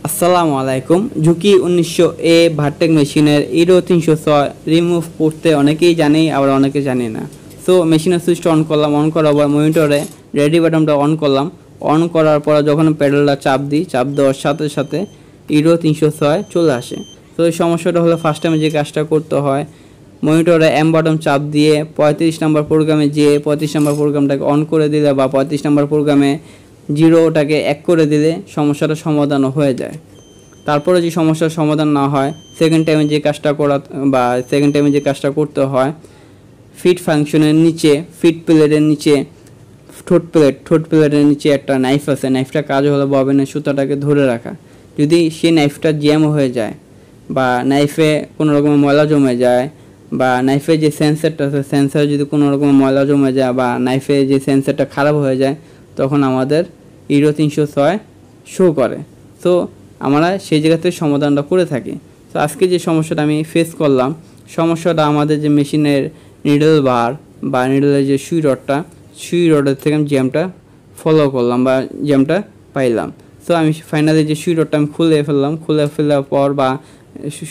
আসসালামু আলাইকুম। ঝুঁকি 1900 ভার্টেক মেশিনের ইরো 306 রিমুভ করতে অনেকেই জানে, আবার অনেকে জানে না। সো মেশিনের সুইচটা অন করলাম, অন করার পর মনিটরে রেডি বাটনটা অন করলাম। অন করার পর যখন প্যাডেলটা চাপ দিই, চাপ দেওয়ার সাথে সাথে ইরো 306 চলে আসে। তো এই সমস্যাটা হলো ফার্স্ট টাইমে যে কাজটা করতে হয়, মনিটরে এম বাটন চাপ দিয়ে 35 নম্বর প্রোগ্রামে যেয়ে 35 নম্বর প্রোগ্রামটাকে অন করে দিলে বা 35 নম্বর প্রোগ্রামে জিরোটাকে 1 করে দিলে সমস্যাটা সমাধানও হয়ে যায়। তারপরে যে সমস্যার সমাধান না হয়, সেকেন্ড টাইমে যে কাজটা করতে হয়, ফিট ফাংশনের নিচে, ফিট প্লেটের নিচে ঠোঁট প্লেটের নিচে একটা নাইফ আছে। নাইফটা কাজ হলো ববিনের সুতাটাকে ধরে রাখা। যদি সেই নাইফটা জ্যাম হয়ে যায় বা নাইফে কোনো রকমের ময়লা জমে যায় বা নাইফে যে সেন্সারটা আছে সেন্সারে যদি কোনো রকমের ময়লা জমে যায় বা নাইফে যে সেন্সারটা খারাপ হয়ে যায়, তখন আমাদের ইরো 306 শো করে। তো আমরা সেই জায়গা থেকে সমাধানটা করে থাকি। তো আজকে যে সমস্যাটা আমি ফেস করলাম, সমস্যাটা আমাদের যে মেশিনের নিডল বার বা নিডলের যে সুই রডের থেকে আমি জ্যামটা ফলো করলাম বা জ্যামটা পাইলাম। তো আমি ফাইনালি যে সুই রডটা আমি খুলে ফেলার পর বা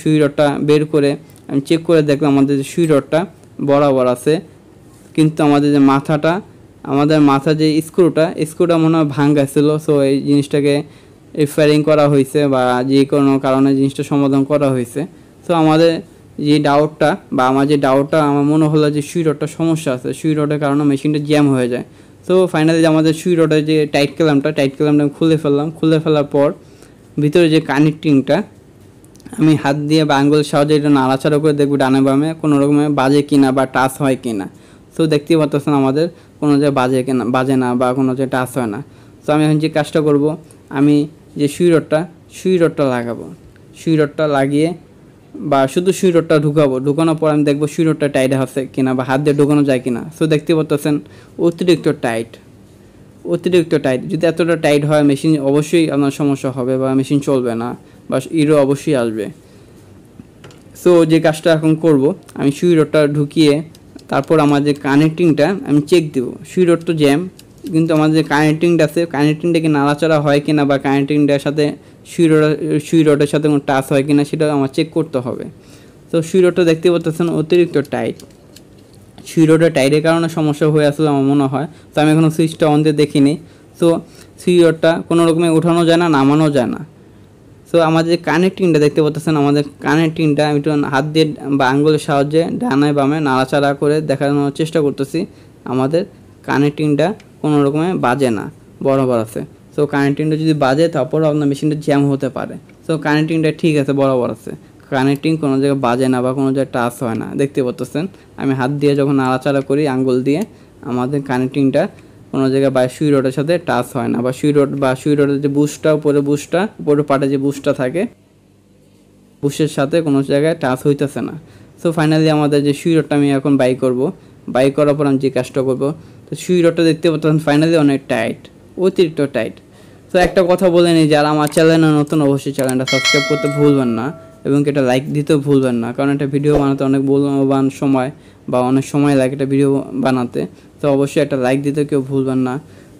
সুই রডটা বের করে আমি চেক করে দেখলাম আমাদের যে সুই রডটা বরাবর আছে, কিন্তু আমাদের যে মাথার যে স্ক্রুটা মনে হয় ভাঙা ছিল। সো এই জিনিসটাকে রিপেয়ারিং করা হয়েছে বা যে কোনো কারণে জিনিসটা সমাধান করা হয়েছে। সো আমাদের যে ডাউটটা আমার মনে হলো যে সুই রডটা সমস্যা আছে, সুই রডের কারণে মেশিনটা জ্যাম হয়ে যায়। সো ফাইনালি আমাদের সুই রডের যে টাইট ক্ল্যাম্পটা আমি খুলে ফেলার পর ভিতরে যে কানেক্টিংটা আমি হাত দিয়ে বা আঙ্গুলের সাহায্যে এটা নাড়াচাড়া করে দেখব ডানে বামে কোনো রকমের বাজে কিনা বা টাচ হয় কিনা। সো দেখতেই পাচ্ছেন আমাদের কোনো জায়গায় বাজে না বা কোনো জায়গায় টাচ হয় না। সো আমি এখন যে কাজটা করব, আমি যে সুই রডটা লাগাবো, সুই রডটা লাগিয়ে বা শুধু সুই রডটা ঢুকানোর পর আমি দেখবো সুই রডটা টাইট আছে কিনা বা হাত দিয়ে ঢুকানো যায় কিনা। সো দেখতে পাচ্ছেন অতিরিক্ত টাইট। যদি এতটা টাইট হয় মেশিন অবশ্যই আপনার সমস্যা হবে বা মেশিন চলবে না বা ইরো অবশ্যই আসবে। সো যে কাজটা এখন করব, আমি সুই রডটা ঢুকিয়ে তারপর আমার যে কানেক্টিংটা আমি চেক দেবো। সুই রড তো জ্যাম, কিন্তু আমাদের যে কানেক্টিংটা আছে কানেক্টিংটাকে নাড়াচাড়া হয় কিনা বা কানেক্টিংটার সাথে সুই রডের সাথে কোনো টাচ হয় কিনা সেটা আমার চেক করতে হবে। তো সুই রডটা দেখতে পাচ্ছেন অতিরিক্ত টাইট। সুই রডের টাইটের কারণে সমস্যা হয়ে আসলে আমার মনে হয়। তো আমি এখনও সুইচটা অন দিয়ে দেখিনি। তো সুই রডটা কোনো রকমে ওঠানো যায় না, নামানো যায় না। সো আমাদের যে কানেক্টিংটা দেখতে পাচ্ছেন, আমাদের কানেক্টিংটা আমি একটু হাত দিয়ে বা আঙ্গুলের সাহায্যে ডানে বামে নাড়াচাড়া করে দেখানোর চেষ্টা করতেছি। আমাদের কানেক্টিংটা কোনো রকমে বাজে না, বরাবর আছে। সো কানেক্টিংটা যদি বাজে তারপরও আপনার মেশিনটা জ্যাম হতে পারে। সো কানেক্টিংটা ঠিক আছে, বরাবর আছে, কানেক্টিং কোনো জায়গায় বাজে না বা কোনো জায়গায় টাচ হয় না। দেখতে পাচ্ছেন আমি হাত দিয়ে যখন নাড়াচাড়া করি আঙ্গুল দিয়ে, আমাদের কানেক্টিংটা কোনো জায়গায় বা সুই রডের সাথে টাচ হয় না বা সুই রডের যে উপরে পাটে যে বুশটা থাকে, বুশের সাথে কোনো জায়গায় টাচ হইতেছে না। সো ফাইনালি আমাদের যে সুই রডটা আমি এখন বাই করার পর আমি যে কাজটা করবো, তো সুই রডটা দেখতে পাচ্ছেন ফাইনালি অনেক টাইট, অতিরিক্ত টাইট। তো একটা কথা বলে নিই, যারা আমার চ্যানেলে নতুন অবশ্যই চ্যানেলটা সাবস্ক্রাইব করতে ভুলবেন না এবং এটা লাইক দিতেও ভুলবেন না, কারণ একটা ভিডিও বানাতে অনেক মূল্যবান সময় বা অনেক সময় লাগে একটা ভিডিও বানাতে। তো অবশ্যই একটা লাইক দিতে কেউ ভুলবেন না।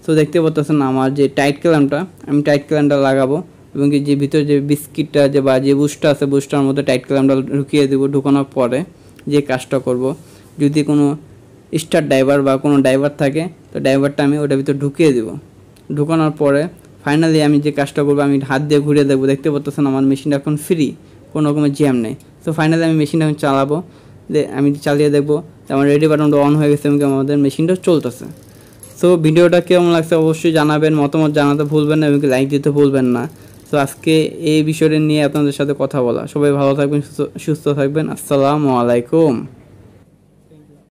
তো দেখতে পাচ্ছেন আমার যে টাইট ক্ল্যাম্পটা লাগাবো এবং যে ভিতরে যে বিস্কিটটা বা যে বুশটা আছে বুশটার মধ্যে টাইট ক্ল্যাম্পটা ঢুকিয়ে দেবো। ঢুকানোর পরে যে কাজটা করব, যদি কোনো স্টার ড্রাইভার বা কোনো ড্রাইভার থাকে তো ড্রাইভারটা আমি ওটার ভিতরে ঢুকিয়ে দেবো। ঢুকানোর পরে ফাইনালি আমি যে কাজটা করবো, আমি হাত দিয়ে ঘুরিয়ে দেবো। দেখতে পাচ্ছেন আমার মেশিনটা এখন ফ্রি, কোনো রকমের জ্যাম নেই। তো ফাইনালি আমি মেশিনটা এখন চালাবো, আমি চালিয়ে দেখবো আমার রেডি বাটনটা অন হয়ে গেছে এবং আমাদের মেশিনটা চলতেছে। সো ভিডিওটা কেমন লাগছে অবশ্যই জানাবেন, মতামত জানাতে ভুলবেন না এবং লাইক দিতে ভুলবেন না। তো আজকে এই বিষয়টা নিয়ে আপনাদের সাথে কথা বলা। সবাই ভালো থাকবেন, সুস্থ থাকবেন। আসসালামু আলাইকুম।